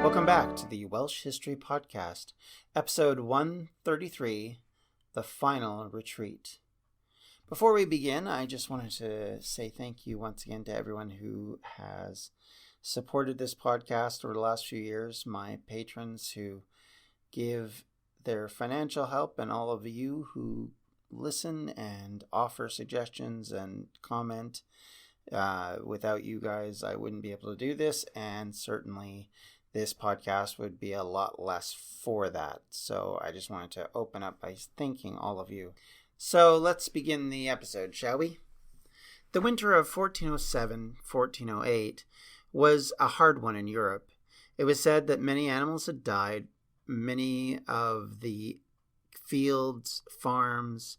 Welcome back to the Welsh History Podcast, episode 133, The Final Retreat. Before we begin, I just wanted to say thank you once again to everyone who has supported this podcast over the last few years, my patrons who give their financial help, and all of you who listen and offer suggestions and comment. Without you guys, I wouldn't be able to do this, and certainly this podcast would be a lot less for that. So I just wanted to open up by thanking all of you. So let's begin the episode, shall we? The winter of 1407-1408 was a hard one in Europe. It was said that many animals had died. Many of the fields, farms,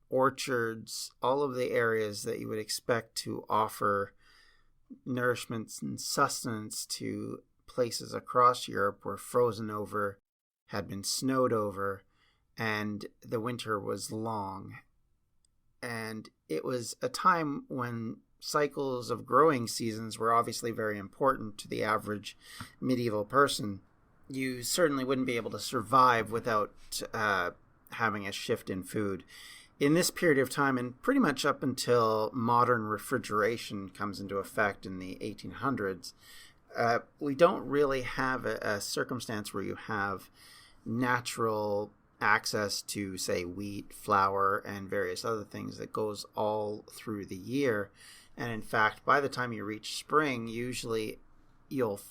orchards, all of the areas that you would expect to offer nourishments and sustenance to places across Europe were frozen over, had been snowed over, and the winter was long. And it was a time when cycles of growing seasons were obviously very important to the average medieval person. You certainly wouldn't be able to survive without having a shift in food. In this period of time, and pretty much up until modern refrigeration comes into effect in the 1800s, we don't really have a circumstance where you have natural access to, say, wheat, flour, and various other things that goes all through the year. And in fact, by the time you reach spring, usually you'll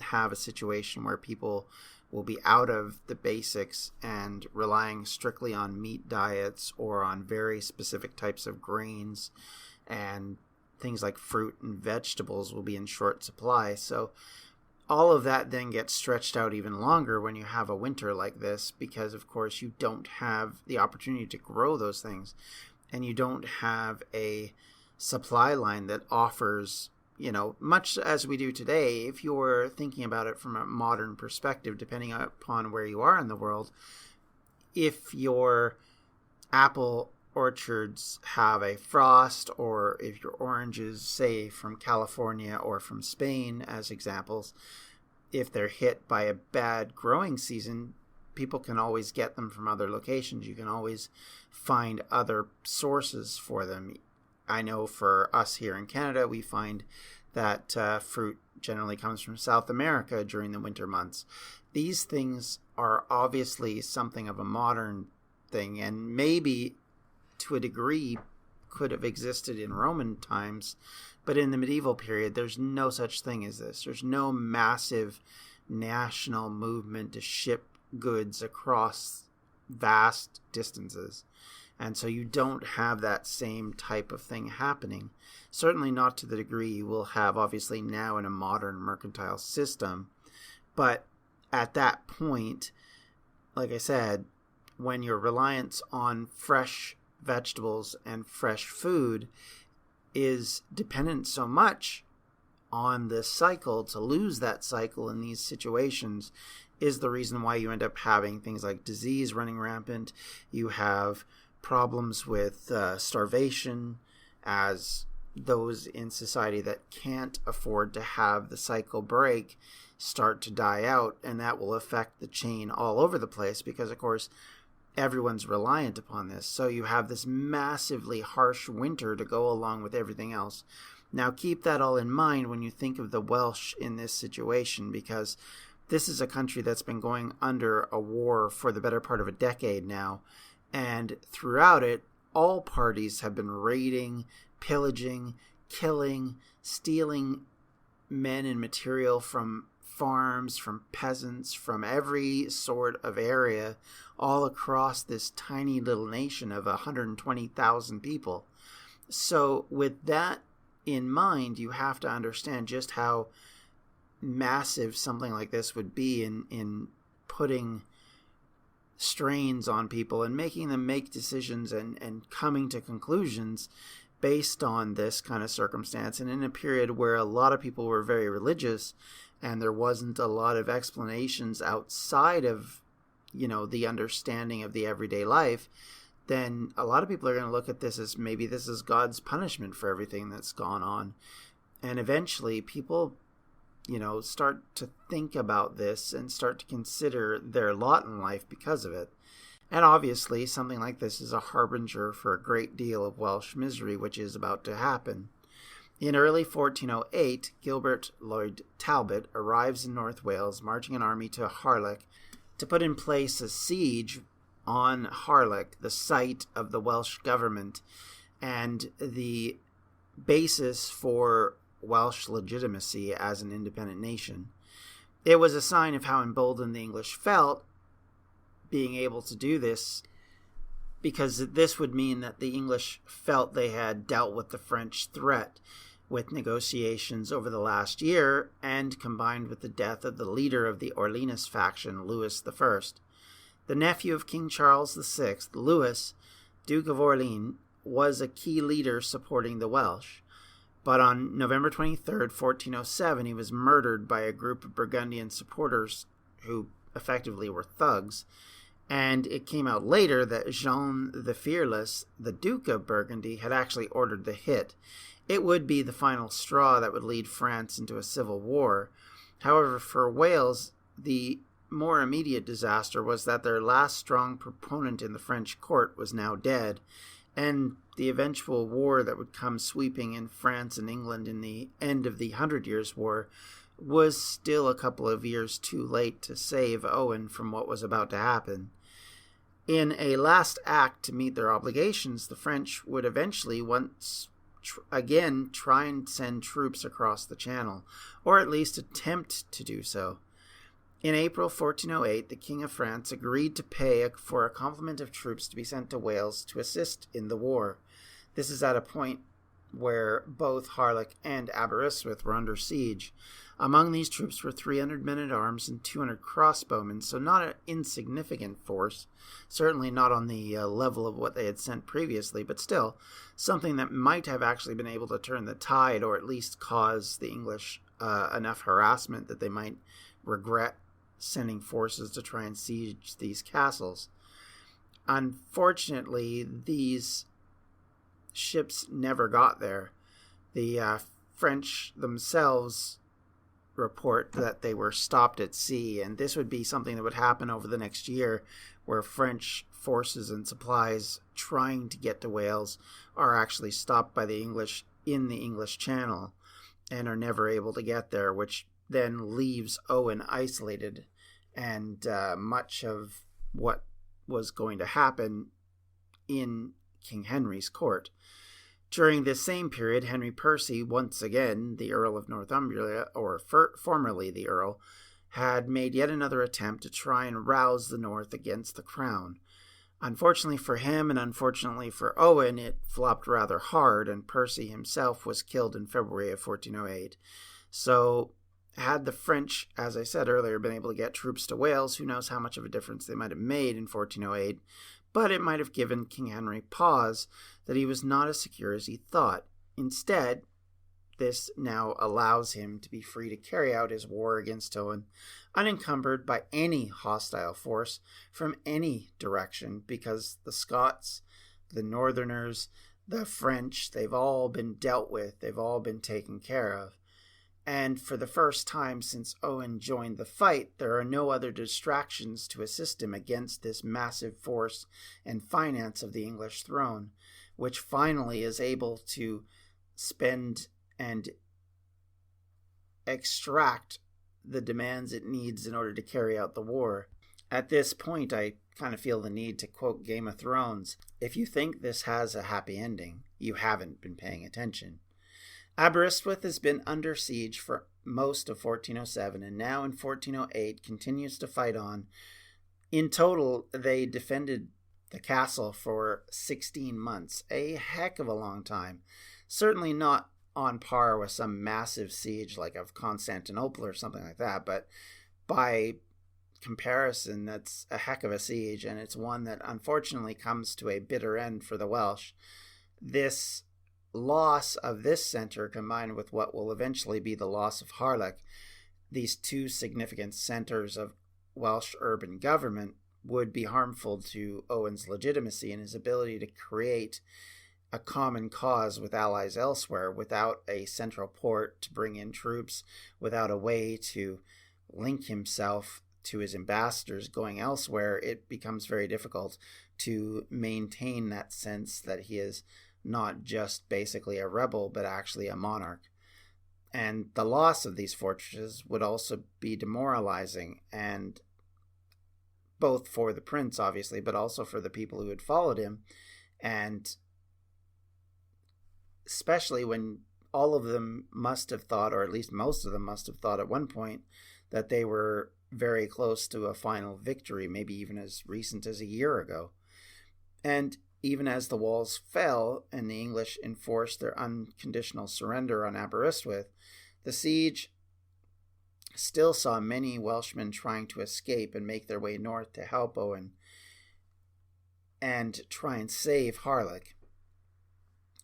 have a situation where people will be out of the basics and relying strictly on meat diets or on very specific types of grains, and things like fruit and vegetables will be in short supply. So all of that then gets stretched out even longer when you have a winter like this, because of course you don't have the opportunity to grow those things, and you don't have a supply line that offers, much as we do today. If you're thinking about it from a modern perspective, depending upon where you are in the world, if your apple orchards have a frost, or if your oranges, say from California or from Spain as examples, if they're hit by a bad growing season, people can always get them from other locations. You can always find other sources for them. I know for us here in Canada, we find that fruit generally comes from South America during the winter months. These things are obviously something of a modern thing, and maybe to a degree could have existed in Roman times, but in the medieval period, there's no such thing as this. There's no massive national movement to ship goods across vast distances. And so you don't have that same type of thing happening. Certainly not to the degree you will have, obviously, now in a modern mercantile system. But at that point, like I said, when your reliance on fresh vegetables and fresh food is dependent so much on this cycle, to lose that cycle in these situations is the reason why you end up having things like disease running rampant. You have problems with starvation, as those in society that can't afford to have the cycle break start to die out, and that will affect the chain all over the place because, of course, everyone's reliant upon this. So you have this massively harsh winter to go along with everything else. Now keep that all in mind when you think of the Welsh in this situation, because this is a country that's been going under a war for the better part of a decade now. And throughout it, all parties have been raiding, pillaging, killing, stealing men and material from farms, from peasants, from every sort of area, all across this tiny little nation of 120,000 people. So with that in mind, you have to understand just how massive something like this would be in putting strains on people and making them make decisions and coming to conclusions based on this kind of circumstance. And in a period where a lot of people were very religious and there wasn't a lot of explanations outside of, the understanding of the everyday life, then a lot of people are going to look at this as maybe this is God's punishment for everything that's gone on. And eventually people start to think about this and start to consider their lot in life because of it. And obviously, something like this is a harbinger for a great deal of Welsh misery, which is about to happen. In early 1408, Gilbert Lloyd Talbot arrives in North Wales, marching an army to Harlech to put in place a siege on Harlech, the site of the Welsh government and the basis for Welsh legitimacy as an independent nation. It was a sign of how emboldened the English felt being able to do this, because this would mean that the English felt they had dealt with the French threat with negotiations over the last year, and combined with the death of the leader of the Orleanist faction, Louis I. The nephew of King Charles VI, Louis, Duke of Orleans, was a key leader supporting the Welsh. But on November 23, 1407, he was murdered by a group of Burgundian supporters who effectively were thugs. And it came out later that Jean the Fearless, the Duke of Burgundy, had actually ordered the hit. It would be the final straw that would lead France into a civil war. However, for Wales, the more immediate disaster was that their last strong proponent in the French court was now dead, and the eventual war that would come sweeping in France and England in the end of the 100 Years' War was still a couple of years too late to save Owain from what was about to happen. In a last act to meet their obligations, the French would eventually once again try and send troops across the Channel, or at least attempt to do so. In April 1408, the King of France agreed to pay for a complement of troops to be sent to Wales to assist in the war. This is at a point where both Harlech and Aberystwyth were under siege. Among these troops were 300 men-at-arms and 200 crossbowmen, so not an insignificant force, certainly not on the level of what they had sent previously, but still something that might have actually been able to turn the tide, or at least cause the English enough harassment that they might regret sending forces to try and siege these castles. Unfortunately, these ships never got there. The French themselves report that they were stopped at sea, and this would be something that would happen over the next year, where French forces and supplies trying to get to Wales are actually stopped by the English in the English Channel and are never able to get there, which then leaves Owain isolated, and much of what was going to happen in King Henry's court. During this same period, Henry Percy, once again the Earl of Northumbria, or formerly the Earl, had made yet another attempt to try and rouse the North against the crown. Unfortunately for him, and unfortunately for Owain, it flopped rather hard, and Percy himself was killed in February of 1408. So, had the French, as I said earlier, been able to get troops to Wales, who knows how much of a difference they might have made in 1408, but it might have given King Henry pause that he was not as secure as he thought. Instead, this now allows him to be free to carry out his war against Owain, unencumbered by any hostile force from any direction, because the Scots, the Northerners, the French, they've all been dealt with, they've all been taken care of. And for the first time since Owain joined the fight, there are no other distractions to assist him against this massive force and finance of the English throne, which finally is able to spend and extract the demands it needs in order to carry out the war. At this point, I kind of feel the need to quote Game of Thrones. If you think this has a happy ending, you haven't been paying attention. Aberystwyth has been under siege for most of 1407, and now in 1408 continues to fight on. In total, they defended the castle for 16 months, a heck of a long time. Certainly not on par with some massive siege like of Constantinople or something like that, but by comparison, that's a heck of a siege, and it's one that unfortunately comes to a bitter end for the Welsh. This loss of this center, combined with what will eventually be the loss of Harlech, these two significant centers of Welsh urban government, would be harmful to Owain's legitimacy and his ability to create a common cause with allies elsewhere, without a central port to bring in troops, without a way to link himself to his ambassadors going elsewhere, it becomes very difficult to maintain that sense that he is not just basically a rebel, but actually a monarch. And the loss of these fortresses would also be demoralizing, and both for the prince, obviously, but also for the people who had followed him, and especially when all of them must have thought, or at least most of them must have thought at one point, that they were very close to a final victory, maybe even as recent as a year ago. And even as the walls fell and the English enforced their unconditional surrender on Aberystwyth, the siege still saw many Welshmen trying to escape and make their way north to help Owain and try and save Harlech.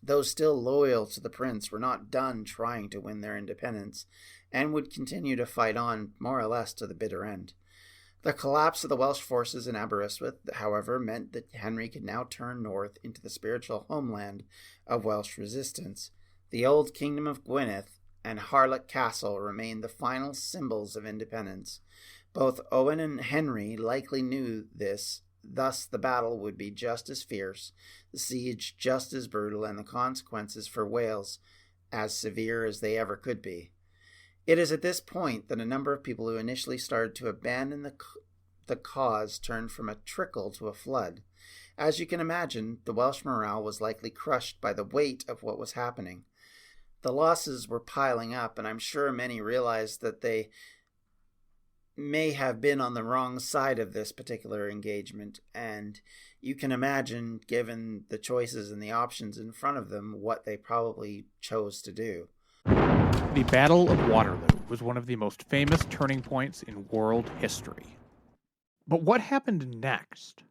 Those still loyal to the prince were not done trying to win their independence and would continue to fight on more or less to the bitter end. The collapse of the Welsh forces in Aberystwyth, however, meant that Henry could now turn north into the spiritual homeland of Welsh resistance. The old kingdom of Gwynedd and Harlech Castle remained the final symbols of independence. Both Owain and Henry likely knew this, thus the battle would be just as fierce, the siege just as brutal, and the consequences for Wales as severe as they ever could be. It is at this point that a number of people who initially started to abandon the cause turned from a trickle to a flood. As you can imagine, the Welsh morale was likely crushed by the weight of what was happening. The losses were piling up, and I'm sure many realized that they may have been on the wrong side of this particular engagement, and you can imagine, given the choices and the options in front of them, what they probably chose to do. The Battle of Waterloo was one of the most famous turning points in world history. But what happened next?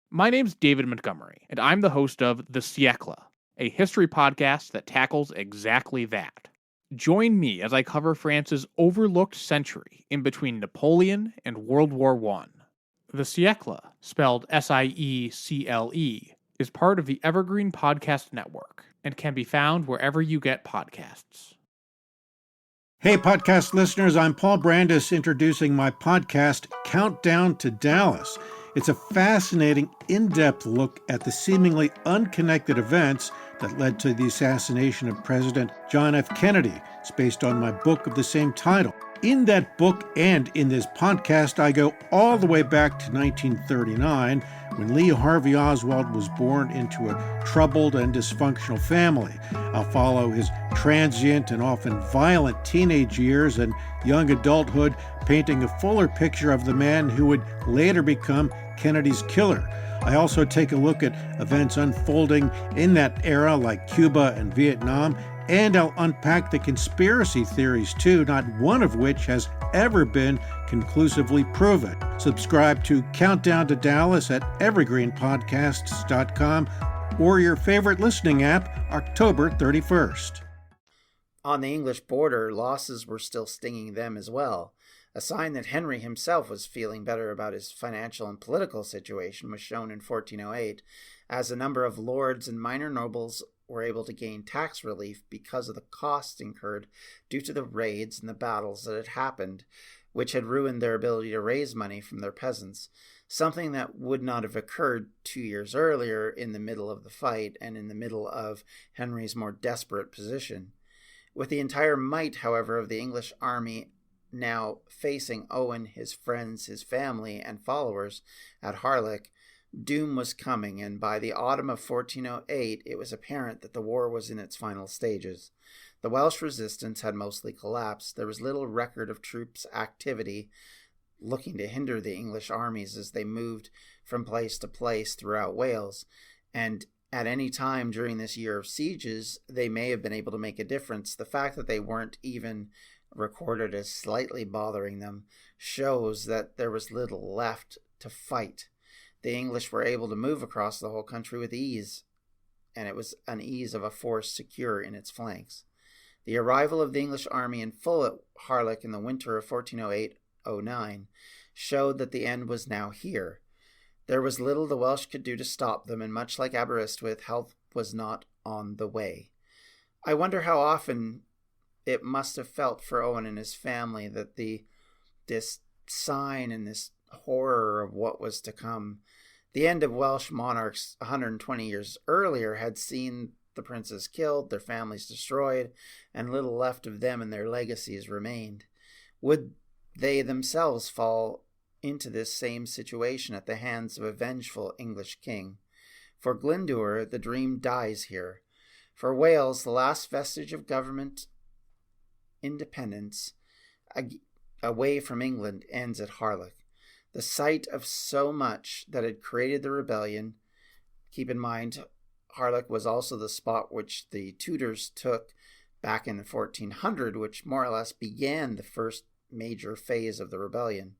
My name's David Montgomery, and I'm the host of The Siècle, a history podcast that tackles exactly that. Join me as I cover France's overlooked century in between Napoleon and World War I. The Siècle, spelled S-I-E-C-L-E, is part of the Evergreen Podcast Network and can be found wherever you get podcasts. Hey, podcast listeners, I'm Paul Brandis introducing my podcast, Countdown to Dallas. It's a fascinating, in-depth look at the seemingly unconnected events that led to the assassination of President John F. Kennedy. It's based on my book of the same title. In that book and in this podcast, I go all the way back to 1939, when Lee Harvey Oswald was born into a troubled and dysfunctional family. I'll follow his transient and often violent teenage years and young adulthood, painting a fuller picture of the man who would later become Kennedy's killer. I also take a look at events unfolding in that era, like Cuba and Vietnam, and I'll unpack the conspiracy theories too, not one of which has ever been conclusively proven. Subscribe to Countdown to Dallas at evergreenpodcasts.com or your favorite listening app, October 31st. On the English border, losses were still stinging them as well. A sign that Henry himself was feeling better about his financial and political situation was shown in 1408, as a number of lords and minor nobles were able to gain tax relief because of the costs incurred due to the raids and the battles that had happened, which had ruined their ability to raise money from their peasants, something that would not have occurred 2 years earlier in the middle of the fight and in the middle of Henry's more desperate position. With the entire might, however, of the English army now facing Owain, his friends, his family, and followers at Harlech, doom was coming, and by the autumn of 1408 it was apparent that the war was in its final stages. The Welsh resistance had mostly collapsed. There was little record of troops' activity looking to hinder the English armies as they moved from place to place throughout Wales, and at any time during this year of sieges, they may have been able to make a difference. The fact that they weren't even recorded as slightly bothering them shows that there was little left to fight. The English were able to move across the whole country with ease, and it was an ease of a force secure in its flanks. The arrival of the English army in full at Harlech in the winter of 1408-09 showed that the end was now here. There was little the Welsh could do to stop them, and much like Aberystwyth, help was not on the way. I wonder how often it must have felt for Owain and his family that this sign and this horror of what was to come. The end of Welsh monarchs 120 years earlier had seen the princes killed, their families destroyed, and little left of them and their legacies remained. Would they themselves fall into this same situation at the hands of a vengeful English king? For Glyndwr, the dream dies here. For Wales, the last vestige of government independence away from England ends at Harlech. The site of so much that had created the rebellion. Keep in mind, Harlech was also the spot which the Tudors took back in 1400, which more or less began the first major phase of the rebellion.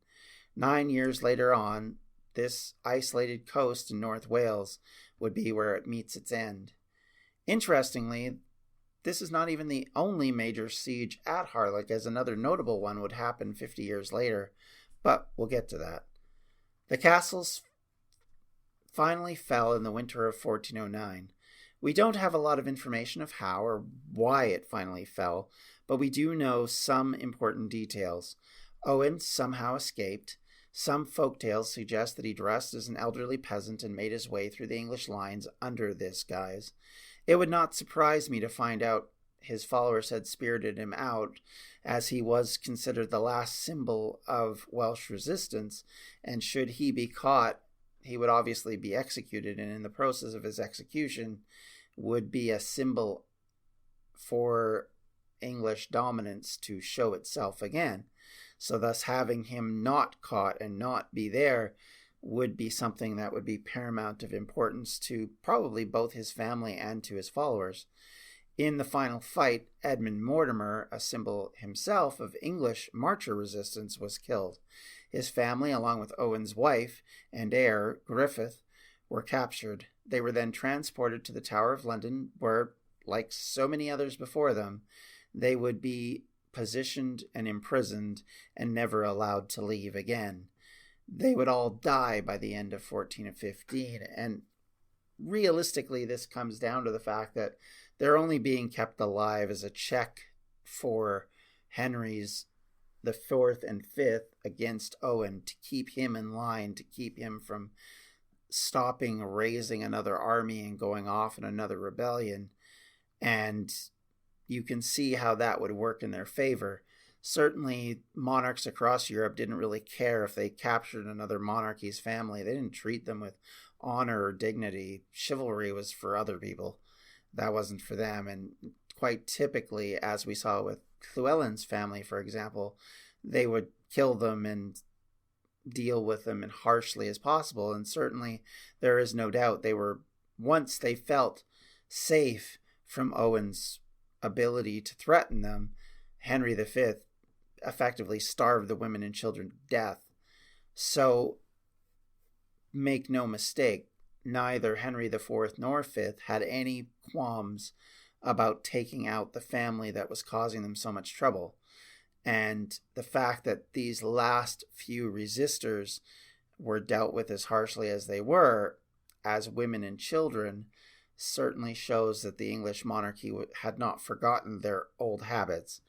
9 years later on, this isolated coast in North Wales would be where it meets its end. Interestingly, this is not even the only major siege at Harlech, as another notable one would happen 50 years later, but we'll get to that. The castles finally fell in the winter of 1409. We don't have a lot of information of how or why it finally fell, but we do know some important details. Owain somehow escaped. Some folktales suggest that he dressed as an elderly peasant and made his way through the English lines under this guise. It would not surprise me to find out his followers had spirited him out, as he was considered the last symbol of Welsh resistance, and should he be caught, he would obviously be executed, and in the process of his execution would be a symbol for English dominance to show itself again. So thus having him not caught and not be there would be something that would be paramount of importance to probably both his family and to his followers. In the final fight, Edmund Mortimer, a symbol himself of English marcher resistance, was killed. His family, along with Owain's wife and heir, Griffith, were captured. They were then transported to the Tower of London, where, like so many others before them, they would be positioned and imprisoned and never allowed to leave again. They would all die by the end of 1415, and realistically this comes down to the fact that they're only being kept alive as a check for Henry's the fourth and fifth against Owain, to keep him in line, to keep him from stopping raising another army and going off in another rebellion. And you can see how that would work in their favor. Certainly, monarchs across Europe didn't really care if they captured another monarchy's family. They didn't treat them with honor or dignity. Chivalry was for other people. That wasn't for them. And quite typically, as we saw with Llewellyn's family, for example, they would kill them and deal with them as harshly as possible. And certainly, there is no doubt they were, once they felt safe from Owain's ability to threaten them, Henry V effectively starved the women and children to death. So, make no mistake, neither Henry IV nor V had any qualms about taking out the family that was causing them so much trouble. And the fact that these last few resistors were dealt with as harshly as they were, as women and children, certainly shows that the English monarchy had not forgotten their old habits.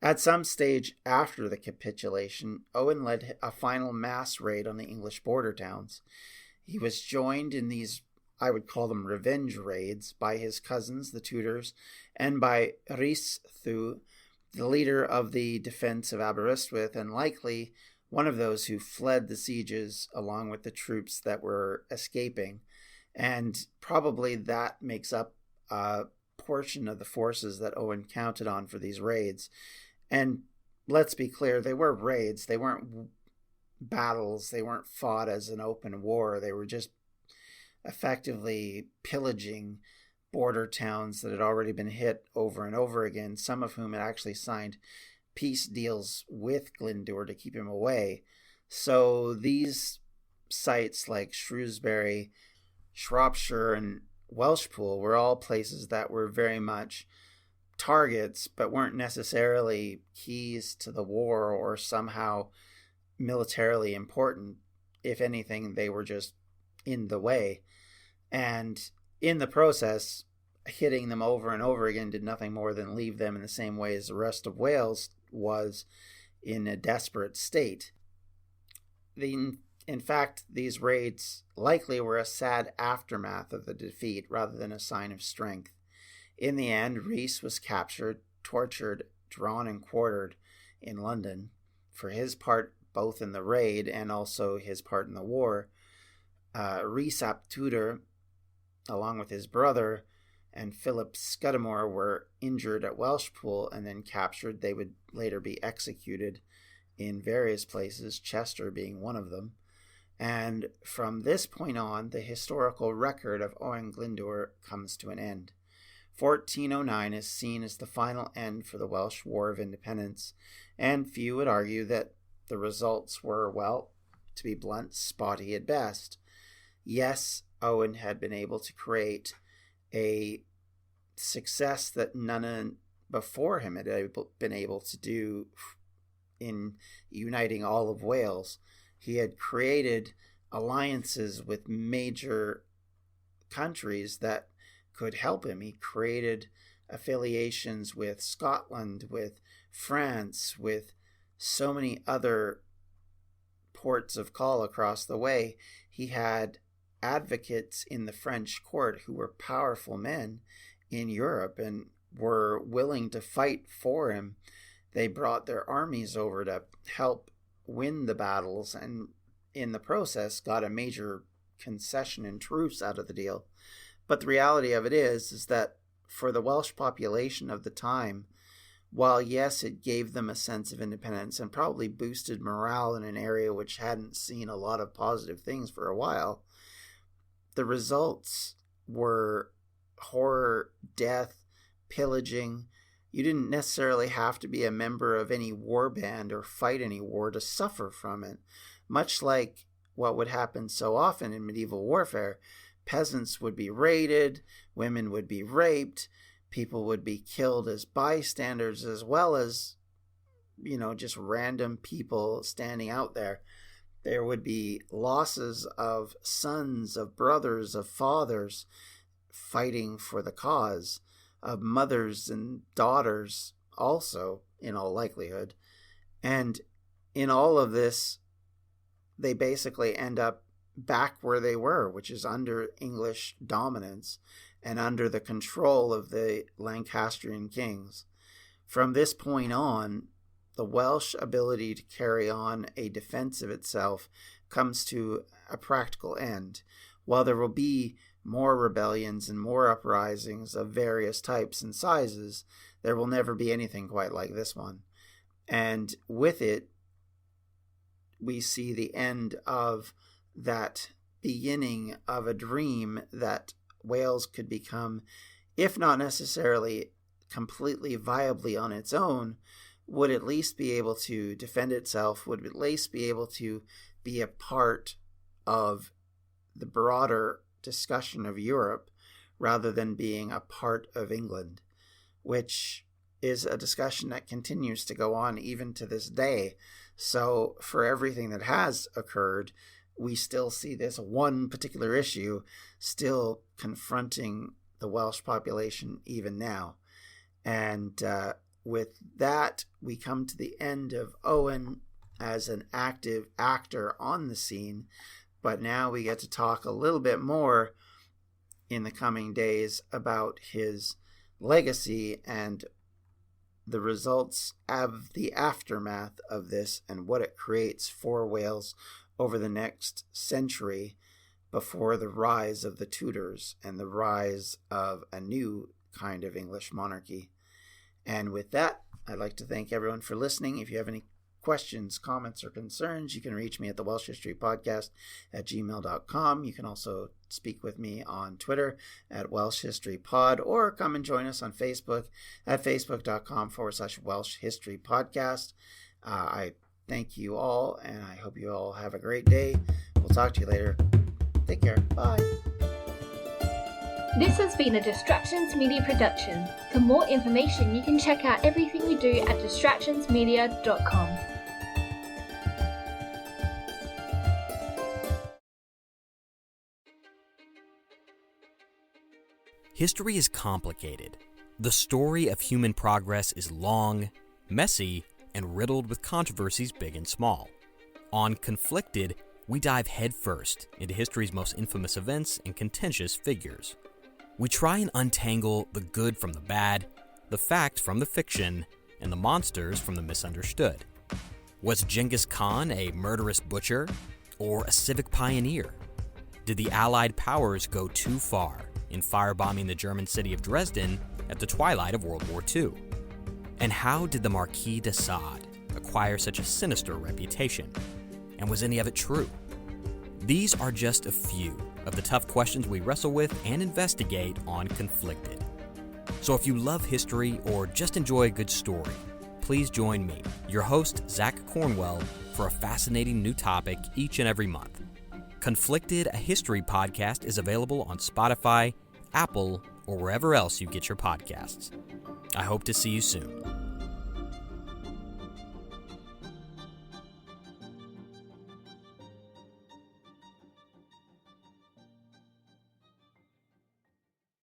At some stage after the capitulation, Owain led a final mass raid on the English border towns. He was joined in these, I would call them revenge raids, by his cousins, the Tudors, and by Rhys Thu, the leader of the defense of Aberystwyth, and likely one of those who fled the sieges along with the troops that were escaping. And probably that makes up a portion of the forces that Owain counted on for these raids. And let's be clear, they were raids. They weren't battles. They weren't fought as an open war. They were just effectively pillaging border towns that had already been hit over and over again, some of whom had actually signed peace deals with Glyndwr to keep him away. So these sites like Shrewsbury, Shropshire, and Welshpool were all places that were very much targets, but weren't necessarily keys to the war or somehow militarily important. If anything, they were just in the way. And in the process, hitting them over and over again did nothing more than leave them in the same way as the rest of Wales was, in a desperate state. In fact, these raids likely were a sad aftermath of the defeat rather than a sign of strength. In the end, Rhys was captured, tortured, drawn, and quartered in London. For his part, both in the raid and also his part in the war, Rhys ap Tudor, along with his brother, and Philip Scudamore were injured at Welshpool and then captured. They would later be executed in various places, Chester being one of them. And from this point on, the historical record of Owain Glyndwr comes to an end. 1409 is seen as the final end for the Welsh War of Independence, and few would argue that the results were, well, to be blunt, spotty at best. Yes, Owain had been able to create a success that none before him had been able to do in uniting all of Wales. He had created alliances with major countries that could help him. He created affiliations with Scotland, with France, with so many other ports of call across the way. He had advocates in the French court who were powerful men in Europe and were willing to fight for him. They brought their armies over to help win the battles, and in the process got a major concession and truce out of the deal. But the reality of it is that for the Welsh population of the time, while yes, it gave them a sense of independence and probably boosted morale in an area which hadn't seen a lot of positive things for a while, the results were horror, death, pillaging. You didn't necessarily have to be a member of any war band or fight any war to suffer from it. Much like what would happen so often in medieval warfare, peasants would be raided, women would be raped, people would be killed as bystanders, as well as, just random people standing out there. There would be losses of sons, of brothers, of fathers fighting for the cause, of mothers and daughters also, in all likelihood. And in all of this, they basically end up back where they were, which is under English dominance and under the control of the Lancastrian kings. From this point on, the Welsh ability to carry on a defense of itself comes to a practical end. While there will be more rebellions and more uprisings of various types and sizes, there will never be anything quite like this one. And with it, we see the end of that beginning of a dream that Wales could become, if not necessarily completely viably on its own, would at least be able to defend itself, would at least be able to be a part of the broader discussion of Europe rather than being a part of England, which is a discussion that continues to go on even to this day. So for everything that has occurred, we still see this one particular issue still confronting the Welsh population even now. And with that, we come to the end of Owain as an active actor on the scene. But now we get to talk a little bit more in the coming days about his legacy and the results of the aftermath of this and what it creates for Wales over the next century before the rise of the Tudors and the rise of a new kind of English monarchy. And with that, I'd like to thank everyone for listening. If you have any questions, comments, or concerns, you can reach me at the Welsh History Podcast at gmail.com. You can also speak with me on Twitter at Welsh History Pod, or come and join us on Facebook at facebook.com/Welsh History Podcast. I thank you all, and I hope you all have a great day. We'll talk to you later. Take care. Bye. This has been a Distractions Media production. For more information, you can check out everything we do at distractionsmedia.com. History is complicated. The story of human progress is long, messy, and riddled with controversies big and small. On Conflicted, we dive headfirst into history's most infamous events and contentious figures. We try and untangle the good from the bad, the fact from the fiction, and the monsters from the misunderstood. Was Genghis Khan a murderous butcher or a civic pioneer? Did the Allied powers go too far in firebombing the German city of Dresden at the twilight of World War II? And how did the Marquis de Sade acquire such a sinister reputation? And was any of it true? These are just a few of the tough questions we wrestle with and investigate on Conflicted. So if you love history or just enjoy a good story, please join me, your host, Zach Cornwell, for a fascinating new topic each and every month. Conflicted, a history podcast, is available on Spotify, Apple, or wherever else you get your podcasts. I hope to see you soon.